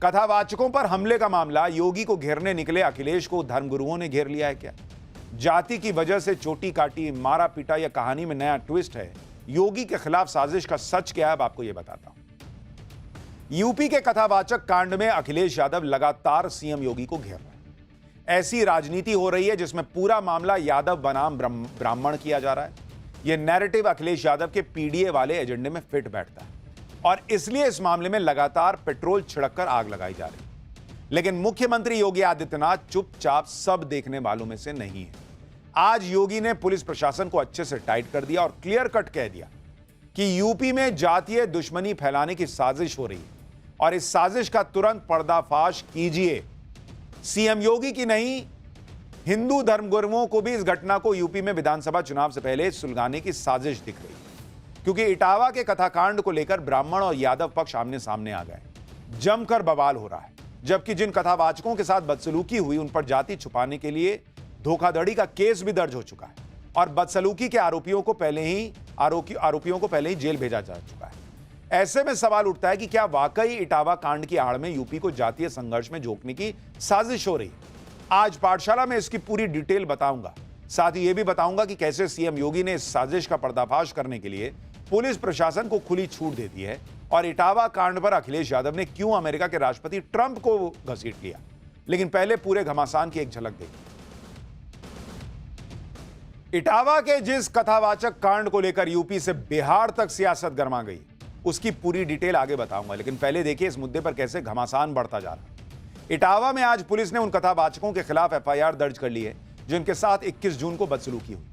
कथावाचकों पर हमले का मामला, योगी को घेरने निकले अखिलेश को धर्मगुरुओं ने घेर लिया है क्या? जाति की वजह से चोटी काटी, मारा पीटा, यह कहानी में नया ट्विस्ट है। योगी के खिलाफ साजिश का सच क्या है, अब आपको यह बताता हूं। यूपी के कथावाचक कांड में अखिलेश यादव लगातार सीएम योगी को घेर रहे हैं। ऐसी राजनीति हो रही है जिसमें पूरा मामला यादव बनाम ब्राह्मण किया जा रहा है। यह नैरेटिव अखिलेश यादव के पीडीए वाले एजेंडे में फिट बैठता है और इसलिए इस मामले में लगातार पेट्रोल छिड़ककर आग लगाई जा रही है। लेकिन मुख्यमंत्री योगी आदित्यनाथ चुपचाप सब देखने वालों में से नहीं है। आज योगी ने पुलिस प्रशासन को अच्छे से टाइट कर दिया और क्लियर कट कह दिया कि यूपी में जातीय दुश्मनी फैलाने की साजिश हो रही है और इस साजिश का तुरंत पर्दाफाश कीजिए। सीएम योगी की नहीं, हिंदू धर्मगुरुओं को भी इस घटना को यूपी में विधानसभा चुनाव से पहले सुलगाने की साजिश दिख रही है, क्योंकि इटावा के कथाकांड को लेकर ब्राह्मण और यादव पक्ष आमने सामने आ गए। जमकर बवाल हो रहा है, जबकि जिन कथावाचकों के साथ बदसलूकी हुई उन पर जाति छुपाने के लिए धोखाधड़ी का केस भी दर्ज हो चुका है और बदसलूकी के आरोपियों को पहले ही जेल भेजा जा चुका है। ऐसे में सवाल उठता है कि क्या वाकई इटावा कांड की आड़ में यूपी को जातीय संघर्ष में झोंकने की साजिश हो रही है? आज पाठशाला में इसकी पूरी डिटेल बताऊंगा। साथ ही यह भी बताऊंगा कि कैसे सीएम योगी ने इस साजिश का पर्दाफाश करने के लिए पुलिस प्रशासन को खुली छूट दे दी है और इटावा कांड पर अखिलेश यादव ने क्यों अमेरिका के राष्ट्रपति ट्रंप को घसीट लिया। लेकिन पहले पूरे घमासान की एक झलक देखिए। इटावा के जिस कथावाचक कांड को लेकर यूपी से बिहार तक सियासत गर्मा गई, उसकी पूरी डिटेल आगे बताऊंगा। लेकिन पहले देखिए इस मुद्दे पर कैसे घमासान बढ़ता जा रहा है। इटावा में आज पुलिस ने उन कथावाचकों के खिलाफ एफआईआर दर्ज कर ली है जिनके साथ 21 जून को बदसलूकी हुई।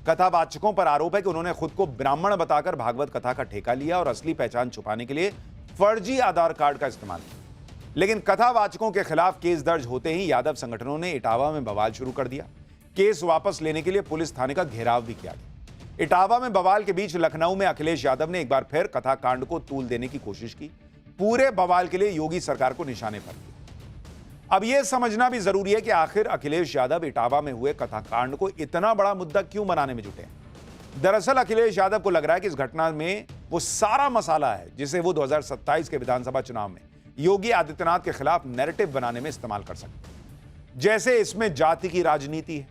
कथावाचकों पर आरोप है कि उन्होंने खुद को ब्राह्मण बताकर भागवत कथा का ठेका लिया और असली पहचान छुपाने के लिए फर्जी आधार कार्ड का इस्तेमाल किया। लेकिन कथावाचकों के खिलाफ केस दर्ज होते ही यादव संगठनों ने इटावा में बवाल शुरू कर दिया। केस वापस लेने के लिए पुलिस थाने का घेराव भी किया गया। इटावा में बवाल के बीच लखनऊ में अखिलेश यादव ने एक बार फिर कथाकांड को तूल देने की कोशिश की। पूरे बवाल के लिए योगी सरकार को निशाने पर लिया। अब यह समझना भी जरूरी है कि आखिर अखिलेश यादव इटावा में हुए कथाकांड को इतना बड़ा मुद्दा क्यों बनाने में जुटे हैं। दरअसल अखिलेश यादव को लग रहा है कि इस घटना में वो सारा मसाला है जिसे वो 2027 के विधानसभा चुनाव में योगी आदित्यनाथ के खिलाफ नैरेटिव बनाने में इस्तेमाल कर सकते हैं। जैसे इसमें जाति की राजनीति है,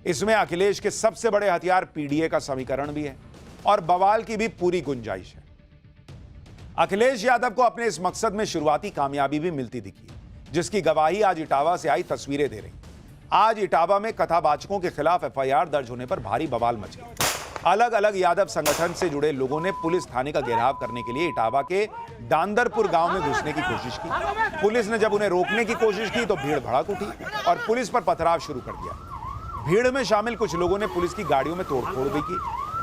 इसमें अखिलेश के सबसे बड़े हथियार पीडीए का समीकरण भी है और बवाल की भी पूरी गुंजाइश है। अखिलेश यादव को अपने इस मकसद में शुरुआती कामयाबी भी मिलती दिखी, जिसकी गवाही आज इटावा से आई तस्वीरें दे रही। आज इटावा में कथावाचकों के खिलाफ एफआईआर दर्ज होने पर भारी बवाल मच गया। अलग अलग यादव संगठन से जुड़े लोगों ने पुलिस थाने का घेराव करने के लिए इटावा के दांदरपुर गांव में घुसने की कोशिश की। पुलिस ने जब उन्हें रोकने की कोशिश की तो भीड़ भड़क उठी और पुलिस पर पथराव शुरू कर दिया। भीड़ में शामिल कुछ लोगों ने पुलिस की गाड़ियों में तोड़फोड़ भी की।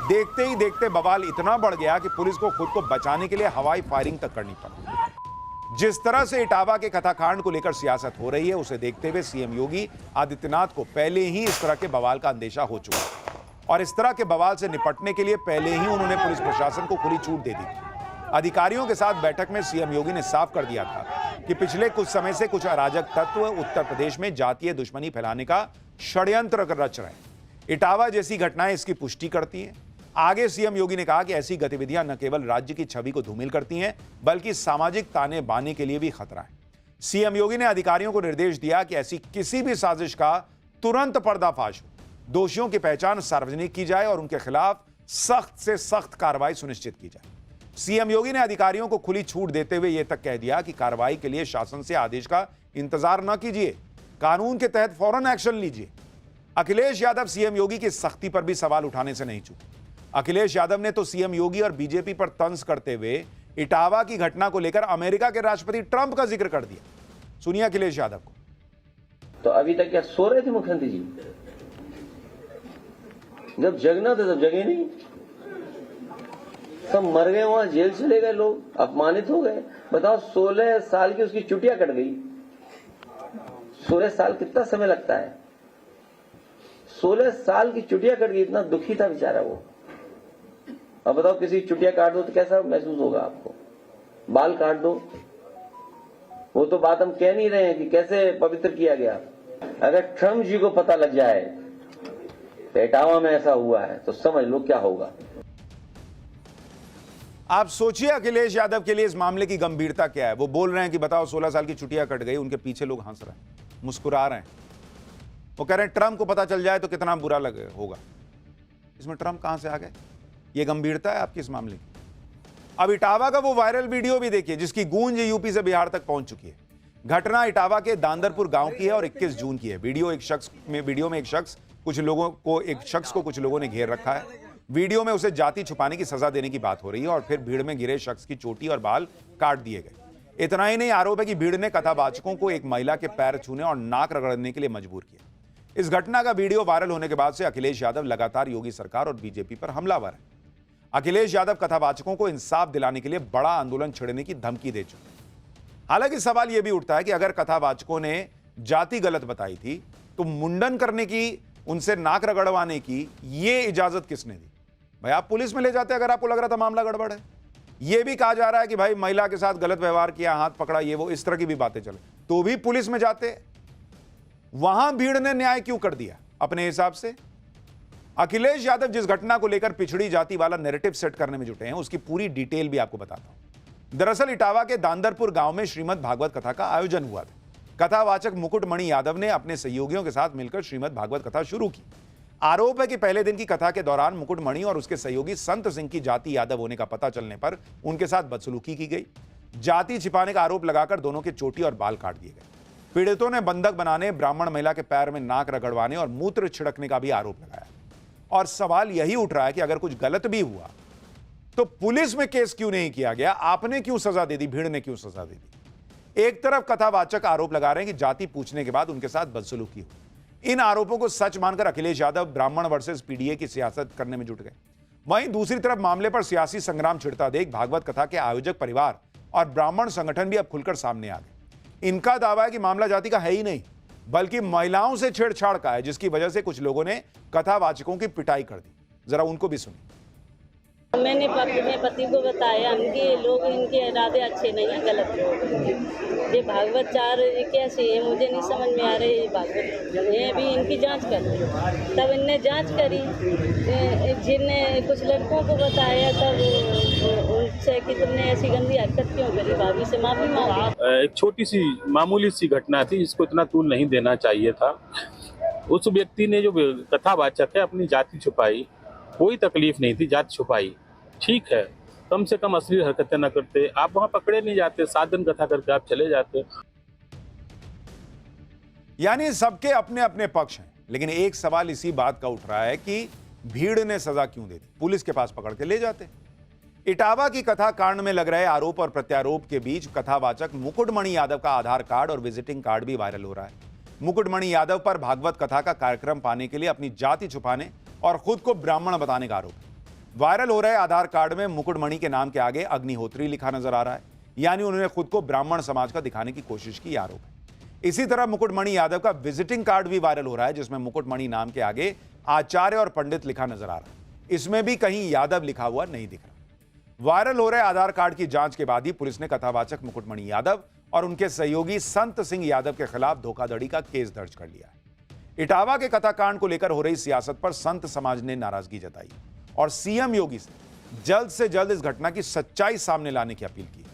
देखते ही देखते बवाल इतना बढ़ गया कि पुलिस को खुद को बचाने के लिए हवाई फायरिंग तक करनी पड़ी। जिस तरह से इटावा के कथाकांड को लेकर सियासत हो रही है, उसे देखते हुए सीएम योगी आदित्यनाथ को पहले ही इस तरह के बवाल का अंदेशा हो चुका है और इस तरह के बवाल से निपटने के लिए पहले ही उन्होंने पुलिस प्रशासन को खुली छूट दे दी थी। अधिकारियों के साथ बैठक में सीएम योगी ने साफ कर दिया था कि पिछले कुछ समय से कुछ अराजक तत्व उत्तर प्रदेश में जातीय दुश्मनी फैलाने का षड्यंत्र रच रहे हैं। इटावा जैसी घटनाएं इसकी पुष्टि करती हैं। आगे सीएम योगी ने कहा कि ऐसी गतिविधियां न केवल राज्य की छवि को धूमिल करती हैं, बल्कि सामाजिक ताने बाने के लिए भी खतरा है। सीएम योगी ने अधिकारियों को निर्देश दिया कि ऐसी किसी भी साजिश का तुरंत पर्दाफाश हो, दोषियों की पहचान सार्वजनिक की जाए और उनके खिलाफ सख्त से सख्त कार्रवाई सुनिश्चित की जाए। सीएम योगी ने अधिकारियों को खुली छूट देते हुए यह तक कह दिया कि कार्रवाई के लिए शासन से आदेश का इंतजार न कीजिए, कानून के तहत फौरन एक्शन लीजिए। अखिलेश यादव सीएम योगी की सख्ती पर भी सवाल उठाने से नहीं चूके। अखिलेश यादव ने तो सीएम योगी और बीजेपी पर तंज करते हुए इटावा की घटना को लेकर अमेरिका के राष्ट्रपति ट्रंप का जिक्र कर दिया। सुनिए अखिलेश यादव को। तो अभी तक क्या सो रहे थे मुख्यमंत्री जी? जब जगना था तब जगे नहीं। सब मर गए, वहां जेल चले गए, लोग अपमानित हो गए। बताओ 16 साल की उसकी चुटिया कट गई। 16 साल कितना समय लगता है? 16 साल की चुटिया कट गई, इतना दुखी था बेचारा वो। अब बताओ किसी चुटिया काट दो तो कैसा महसूस होगा आपको? बाल काट दो, वो तो बात हम कह नहीं रहे हैं कि कैसे पवित्र किया गया। अगर ट्रम्प जी को पता लग जाए इटावा में ऐसा हुआ है तो समझ लो क्या होगा। आप सोचिए अखिलेश यादव के लिए इस मामले की गंभीरता क्या है। वो बोल रहे हैं कि बताओ 16 साल की छुट्टियां कट गई, उनके पीछे लोग हंस रहे हैं, मुस्कुरा रहे हैं। वो कह रहे हैं ट्रंप को पता चल जाए तो कितना बुरा लगे होगा। इसमें ट्रंप कहां से आ गए? ये गंभीरता है आपकी इस मामले की। अब इटावा का वो वायरल वीडियो भी देखिए जिसकी गूंज यूपी से बिहार तक पहुंच चुकी है। घटना इटावा के दांदरपुर गांव की है और 21 जून की है। वीडियो में एक शख्स को कुछ लोगों ने घेर रखा है। वीडियो में उसे जाति छुपाने की सजा देने की बात हो रही है और फिर भीड़ में घिरे शख्स की चोटी और बाल काट दिए गए। इतना ही नहीं, आरोप है कि भीड़ ने कथावाचकों को एक महिला के पैर छूने और नाक रगड़ने के लिए मजबूर किया। इस घटना का वीडियो वायरल होने के बाद से अखिलेश यादव लगातार योगी सरकार और बीजेपी पर हमलावर है। अखिलेश यादव कथावाचकों को इंसाफ दिलाने के लिए बड़ा आंदोलन छेड़ने की धमकी दे चुके हैं। हालांकि सवाल यह भी उठता है कि अगर कथावाचकों ने जाति गलत बताई थी तो मुंडन करने की, उनसे नाक रगड़वाने की यह इजाजत किसने दी? भाई आप पुलिस में ले जाते अगर आपको लग रहा था मामला गड़बड़ है। यह भी कहा जा रहा है कि भाई महिला के साथ गलत व्यवहार किया, हाथ पकड़ा, ये वो, इस तरह की भी बातें चले, तो भी पुलिस में जाते। वहां भीड़ ने न्याय क्यों कर दिया अपने हिसाब से? अखिलेश यादव जिस घटना को लेकर पिछड़ी जाति वाला नैरेटिव सेट करने में जुटे हैं उसकी पूरी डिटेल भी आपको बताता हूं। दरअसल इटावा के दांदरपुर गांव में श्रीमद् भागवत कथा का आयोजन हुआ था। कथावाचक मुकुटमणि यादव ने अपने सहयोगियों के साथ मिलकर श्रीमद् भागवत कथा शुरू की। आरोप है कि पहले दिन की कथा के दौरान मुकुटमणि और उसके सहयोगी संत सिंह की जाति यादव होने का पता चलने पर उनके साथ बदसलूकी की गई। जाति छिपाने का आरोप लगाकर दोनों के चोटी और बाल काट दिए गए। पीड़ितों ने बंधक बनाने, ब्राह्मण महिला के पैर में नाक रगड़वाने और मूत्र छिड़कने का भी आरोप लगाया। और सवाल यही उठ रहा है कि अगर कुछ गलत भी हुआ तो पुलिस में केस क्यों नहीं किया गया? आपने क्यों सजा दे दी? भीड़ ने क्यों सजा दे दी? एक तरफ कथावाचक आरोप लगा रहे हैं कि जाति पूछने के बाद उनके साथ बदसलूकी हुई। इन आरोपों को सच मानकर अखिलेश यादव ब्राह्मण वर्सेस पीडीए की सियासत करने में जुट गए। वहीं दूसरी तरफ मामले पर सियासी संग्राम छिड़ता देख भागवत कथा के आयोजक परिवार और ब्राह्मण संगठन भी अब खुलकर सामने आ गए। इनका दावा है कि मामला जाति का है ही नहीं बल्कि महिलाओं से छेड़छाड़ का है, जिसकी वजह से कुछ लोगों ने कथावाचकों की पिटाई कर दी। जरा उनको भी सुनिए। मैंने अपने पति को बताया कि लोग, इनके इरादे अच्छे नहीं हैं, गलत लोग। ये भागवत चार कैसे है मुझे नहीं समझ में आ रही। ये भागवत ये भी इनकी जांच कर रही, तब इनने जांच करी, जिनने कुछ लड़कों को बताया तब उनसे कि तुमने ऐसी गंदी हरकत क्यों करी, भाभी से माफी मांगी। एक छोटी सी मामूली सी घटना थी, इसको इतना तूल नहीं देना चाहिए था। उस व्यक्ति ने, जो कथावाचक है, अपनी जाति छुपाई। कोई तकलीफ नहीं थी, जाति छुपाई, ठीक है। कम से कम असली हरकतें न करते, आप वहां पकड़े नहीं जाते, 7 दिन कथा करके आप चले जाते। यानी सबके अपने अपने पक्ष हैं, लेकिन एक सवाल इसी बात का उठ रहा है कि भीड़ ने सजा क्यों दे दी? पुलिस के पास पकड़ के ले जाते। इटावा की कथा कांड में लग रहे आरोप और प्रत्यारोप के बीच कथावाचक मुकुटमणि यादव का आधार कार्ड और विजिटिंग कार्ड भी वायरल हो रहा है। मुकुटमणि यादव पर भागवत कथा का कार्यक्रम पाने के लिए अपनी जाति छुपाने और खुद को ब्राह्मण बताने का आरोप है। वायरल हो रहे आधार कार्ड में मुकुटमणि के नाम के आगे अग्निहोत्री लिखा नजर आ रहा है, यानी उन्होंने खुद को ब्राह्मण समाज का दिखाने की कोशिश की आरोप है। इसी तरह मुकुटमणि यादव का विजिटिंग कार्ड भी वायरल हो रहा है, जिसमें मुकुटमणि नाम के आगे आचार्य और पंडित लिखा नजर आ रहा है। इसमें भी कहीं यादव लिखा हुआ नहीं दिख रहा। वायरल हो रहे आधार कार्ड की जांच के बाद ही पुलिस ने कथावाचक मुकुटमणि यादव और उनके सहयोगी संत सिंह यादव के खिलाफ धोखाधड़ी का केस दर्ज कर लिया है। इटावा के कथाकांड को लेकर हो रही सियासत पर संत समाज ने नाराजगी जताई और सीएम योगी से जल्द इस घटना की सच्चाई सामने लाने की अपील की।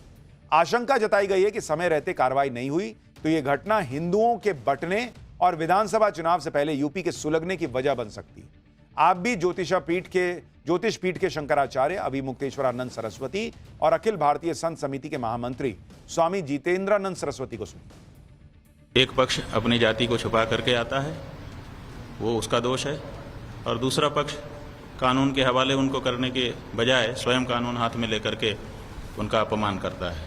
आशंका जताई गई है कि समय रहते कार्रवाई नहीं हुई तो यह घटना हिंदुओं के बंटने और विधानसभा चुनाव से पहले यूपी के सुलगने की वजह बन सकती है। आप भी ज्योतिष पीठ के शंकराचार्य अभिमुक्तेश्वरानंद सरस्वती और अखिल भारतीय संत समिति के महामंत्री स्वामी जितेंद्रानंद सरस्वती को सुनिए। एक पक्ष अपनी जाति को छुपा करके आता है, वो उसका दोष है, और दूसरा पक्ष कानून के हवाले उनको करने के बजाय स्वयं कानून हाथ में लेकर के उनका अपमान करता है।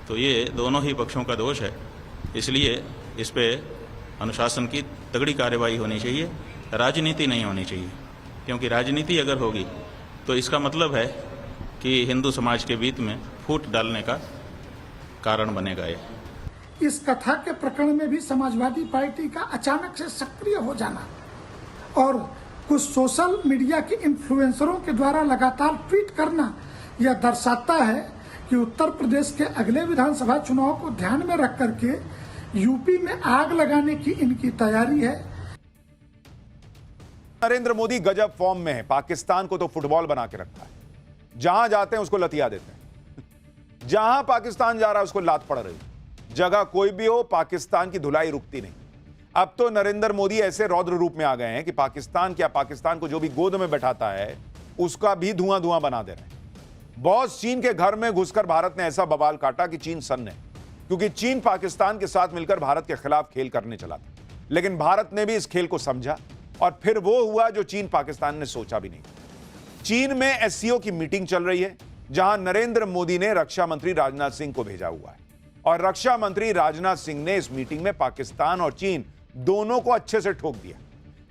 तो ये दोनों ही पक्षों का दोष है, इसलिए इस पे अनुशासन की तगड़ी कार्रवाई होनी चाहिए, राजनीति नहीं होनी चाहिए। क्योंकि राजनीति अगर होगी तो इसका मतलब है कि हिंदू समाज के बीच में फूट डालने का कारण बनेगा। ये इस कथा के प्रकरण में भी समाजवादी पार्टी का अचानक से सक्रिय हो जाना और कुछ सोशल मीडिया के इन्फ्लुएंसरों के द्वारा लगातार ट्वीट करना यह दर्शाता है कि उत्तर प्रदेश के अगले विधानसभा चुनाव को ध्यान में रख करके यूपी में आग लगाने की इनकी तैयारी है। नरेंद्र मोदी गजब फॉर्म में है, पाकिस्तान को तो फुटबॉल बना के रखा है। जहां जाते हैं उसको लतिया देते हैं। जहां पाकिस्तान जा रहा है उसको लात पड़ रही। जगह कोई भी हो, पाकिस्तान की धुलाई रुकती नहीं। अब तो नरेंद्र मोदी ऐसे रौद्र रूप में आ गए हैं कि पाकिस्तान को जो भी गोद में बैठाता है उसका भी धुआं धुआं बना दे रहे हैं। बॉस चीन के घर में घुसकर भारत ने ऐसा बवाल काटा कि चीन सन्न है, क्योंकि चीन पाकिस्तान के साथ मिलकर भारत के खिलाफ खेल करने चला था। लेकिन भारत ने भी इस खेल को समझा और फिर वो हुआ जो चीन पाकिस्तान ने सोचा भी नहीं। चीन में एससीओ की मीटिंग चल रही है, जहां नरेंद्र मोदी ने रक्षा मंत्री राजनाथ सिंह को भेजा हुआ है और रक्षा मंत्री राजनाथ सिंह ने इस मीटिंग में पाकिस्तान और चीन दोनों को अच्छे से ठोक दिया,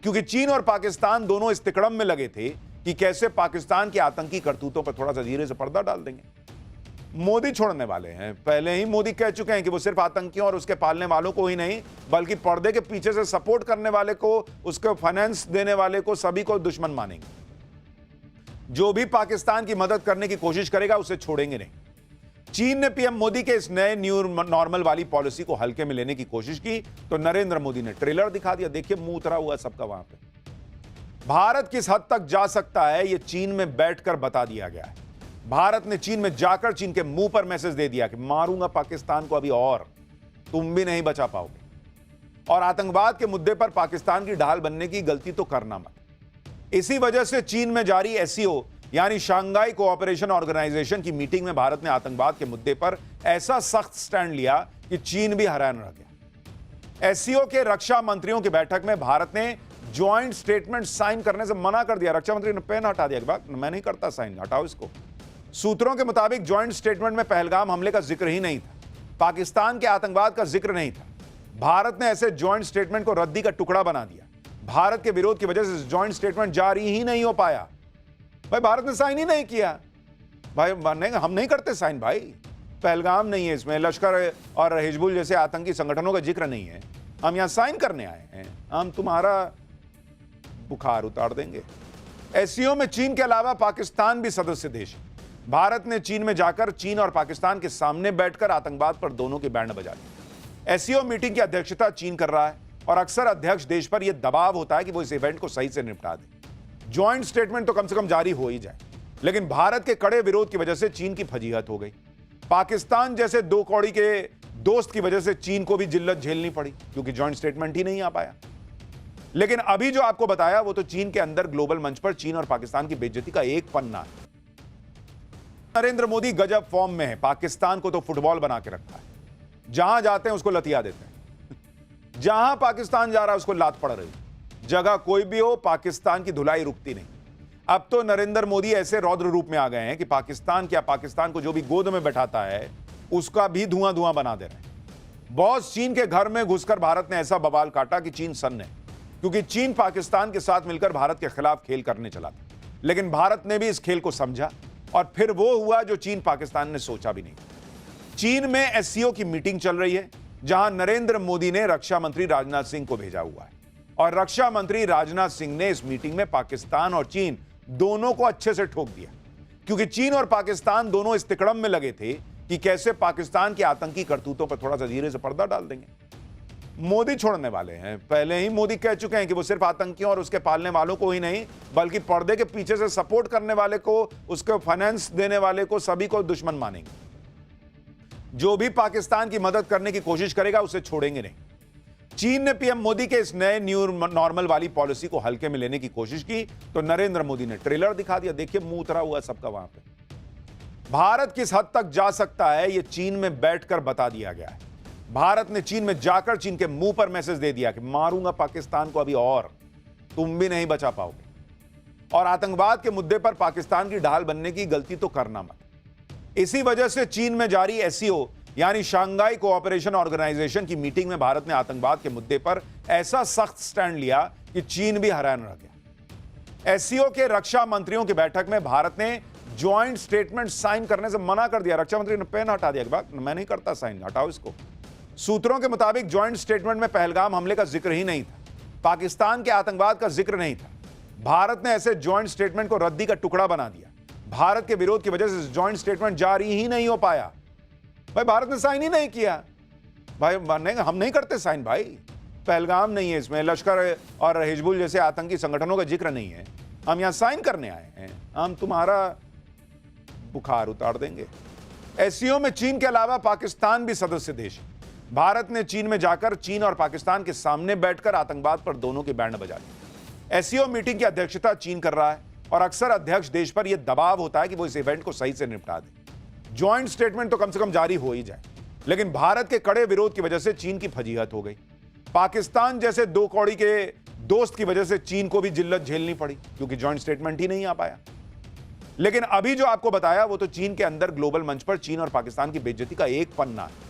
क्योंकि चीन और पाकिस्तान दोनों इस तिकड़म में लगे थे कि कैसे पाकिस्तान के आतंकी करतूतों पर थोड़ा सा धीरे से पर्दा डाल देंगे। मोदी छोड़ने वाले हैं। पहले ही मोदी कह चुके हैं कि वो सिर्फ आतंकियों और उसके पालने वालों को ही नहीं, बल्कि पर्दे के पीछे से सपोर्ट करने वाले को, उसको फाइनेंस देने वाले को, सभी को दुश्मन मानेंगे। जो भी पाकिस्तान की मदद करने की कोशिश करेगा उसे छोड़ेंगे नहीं। चीन ने पीएम मोदी के इस नए न्यू नॉर्मल वाली पॉलिसी को हल्के में लेने की कोशिश की तो नरेंद्र मोदी ने ट्रेलर दिखा दिया। देखिए मुंह उतरा हुआ सबका वहां पे। भारत किस हद तक जा सकता है यह चीन में बैठकर बता दिया गया है। भारत ने चीन में जाकर चीन के मुंह पर मैसेज दे दिया कि मारूंगा पाकिस्तान को अभी और तुम भी नहीं बचा पाओगे। और आतंकवाद के मुद्दे पर पाकिस्तान की ढाल बनने की गलती तो करना मत। इसी वजह से चीन में जारी एससीओ यानी शंघाई कोऑपरेशन ऑर्गेनाइजेशन की मीटिंग में भारत ने आतंकवाद के मुद्दे पर ऐसा सख्त स्टैंड लिया कि चीन भी हैरान रह गया। एससीओ के रक्षा मंत्रियों की बैठक में भारत ने ज्वाइंट स्टेटमेंट साइन करने से मना कर दिया। रक्षा मंत्री ने पेन हटा दिया, मैं नहीं करता साइन, हटाओ इसको। सूत्रों के मुताबिक ज्वाइंट स्टेटमेंट में पहलगाम हमले का जिक्र ही नहीं था, पाकिस्तान के आतंकवाद का जिक्र नहीं था। भारत ने ऐसे ज्वाइंट स्टेटमेंट को रद्दी का टुकड़ा बना दिया। भारत के विरोध की वजह से ज्वाइंट स्टेटमेंट जारी ही नहीं हो पाया। भाई भारत ने साइन ही नहीं किया। भाई हम नहीं करते साइन भाई। पहलगाम नहीं है इसमें, लश्कर और हिजबुल जैसे आतंकी संगठनों का जिक्र नहीं है। हम यहां साइन करने आए हैं, हम तुम्हारा बुखार उतार देंगे। एससीओ में चीन के अलावा पाकिस्तान भी सदस्य देश है। भारत ने चीन में जाकर चीन और पाकिस्तान के सामने बैठकर आतंकवाद पर दोनों की बैंड बजा दी। एससीओ मीटिंग की अध्यक्षता चीन कर रहा है और अक्सर अध्यक्ष देश पर यह दबाव होता है कि वो इस इवेंट को सही से निपटा दे। ज्वाइंट स्टेटमेंट तो कम से कम जारी हो ही जाए, लेकिन भारत के कड़े विरोध की वजह से चीन की फजीहत हो गई। पाकिस्तान जैसे दो कौड़ी के दोस्त की वजह से चीन को भी जिल्लत झेलनी पड़ी, क्योंकि ज्वाइंट स्टेटमेंट ही नहीं आ पाया। लेकिन अभी जो आपको बताया वो तो चीन के अंदर ग्लोबल मंच पर चीन और पाकिस्तान की बेइज्जती का एक पन्ना है। नरेंद्र मोदी गजब फॉर्म में है। पाकिस्तान को तो फुटबॉल बना के रखा है। जहां जाते हैं उसको लतिया देते हैं। जहां पाकिस्तान जा रहा है उसको लात पड़ रही। जगह कोई भी हो, पाकिस्तान की धुलाई रुकती नहीं। अब तो नरेंद्र मोदी ऐसे रौद्र रूप में आ गए हैं कि पाकिस्तान को जो भी गोद में बैठाता है उसका भी धुआं धुआं बना दे रहे हैं। बॉस चीन के घर में घुसकर भारत ने ऐसा बवाल काटा कि चीन सन्न है, क्योंकि चीन पाकिस्तान के साथ मिलकर भारत के खिलाफ खेल करने चला था। लेकिन भारत ने भी इस खेल को समझा और फिर वो हुआ जो चीन पाकिस्तान ने सोचा भी नहीं। चीन में एससीओ की मीटिंग चल रही है, जहां नरेंद्र मोदी ने रक्षा मंत्री राजनाथ सिंह को भेजा हुआ है और रक्षा मंत्री राजनाथ सिंह ने इस मीटिंग में पाकिस्तान और चीन दोनों को अच्छे से ठोक दिया, क्योंकि चीन और पाकिस्तान दोनों इस तिकड़म में लगे थे कि कैसे पाकिस्तान के आतंकी करतूतों पर थोड़ा सा धीरे से पर्दा डाल देंगे। मोदी छोड़ने वाले हैं। पहले ही मोदी कह चुके हैं कि वो सिर्फ आतंकियों और उसके पालने वालों को ही नहीं, बल्कि पर्दे के पीछे से सपोर्ट करने वाले को, उसको फाइनेंस देने वाले को, सभी को दुश्मन मानेंगे। जो भी पाकिस्तान की मदद करने की कोशिश करेगा उसे छोड़ेंगे नहीं। चीन ने पीएम मोदी के इस नए न्यू नॉर्मल वाली पॉलिसी को हल्के में लेने की कोशिश की तो नरेंद्र मोदी ने ट्रेलर दिखा दिया। देखिए मुंह उतरा हुआ सबका वहां पे। भारत किस हद तक जा सकता है यह चीन में बैठकर बता दिया गया है। भारत ने चीन में जाकर चीन के मुंह पर मैसेज दे दिया कि मारूंगा पाकिस्तान को अभी और तुम भी नहीं बचा पाओगे। और आतंकवाद के मुद्दे पर पाकिस्तान की ढाल बनने की गलती तो करना मत। इसी वजह से चीन में जारी एससीओ यानी शंघाई कोऑपरेशन ऑर्गेनाइजेशन की मीटिंग में भारत ने आतंकवाद के मुद्दे पर ऐसा सख्त स्टैंड लिया कि चीन भी हैरान रह गया। एससीओ के रक्षा मंत्रियों की बैठक में भारत ने ज्वाइंट स्टेटमेंट साइन करने से मना कर दिया। रक्षा मंत्री ने पेन हटा दिया, मैं नहीं करता साइन, हटाओ इसको। सूत्रों के मुताबिक ज्वाइंट स्टेटमेंट में पहलगाम हमले का जिक्र ही नहीं था, पाकिस्तान के आतंकवाद का जिक्र नहीं था। भारत ने ऐसे ज्वाइंट स्टेटमेंट को रद्दी का टुकड़ा बना दिया। भारत के विरोध की वजह से ज्वाइंट स्टेटमेंट जारी ही नहीं हो पाया। भाई भारत ने साइन ही नहीं किया। भाई हम नहीं करते साइन भाई। पहलगाम नहीं है इसमें, लश्कर और हिजबुल जैसे आतंकी संगठनों का जिक्र नहीं है। हम यहां साइन करने आए हैं, हम तुम्हारा बुखार उतार देंगे। एससीओ में चीन के अलावा पाकिस्तान भी सदस्य देश है। भारत ने चीन में जाकर चीन और पाकिस्तान के सामने बैठकर आतंकवाद पर दोनों के बैंड बजा दिए। एससीओ मीटिंग की अध्यक्षता चीन कर रहा है और अक्सर अध्यक्ष देश पर यह दबाव होता है कि वो इस इवेंट को सही से निपटा दे। ज्वाइंट स्टेटमेंट तो कम से कम जारी हो ही जाए, लेकिन भारत के कड़े विरोध की वजह से चीन की फजीहत हो गई। पाकिस्तान जैसे दो कौड़ी के दोस्त की वजह से चीन को भी जिल्लत झेलनी पड़ी, क्योंकि ज्वाइंट स्टेटमेंट ही नहीं आ पाया। लेकिन अभी जो आपको बताया वो तो चीन के अंदर ग्लोबल मंच पर चीन और पाकिस्तान की बेइज्जती का एक पन्ना है।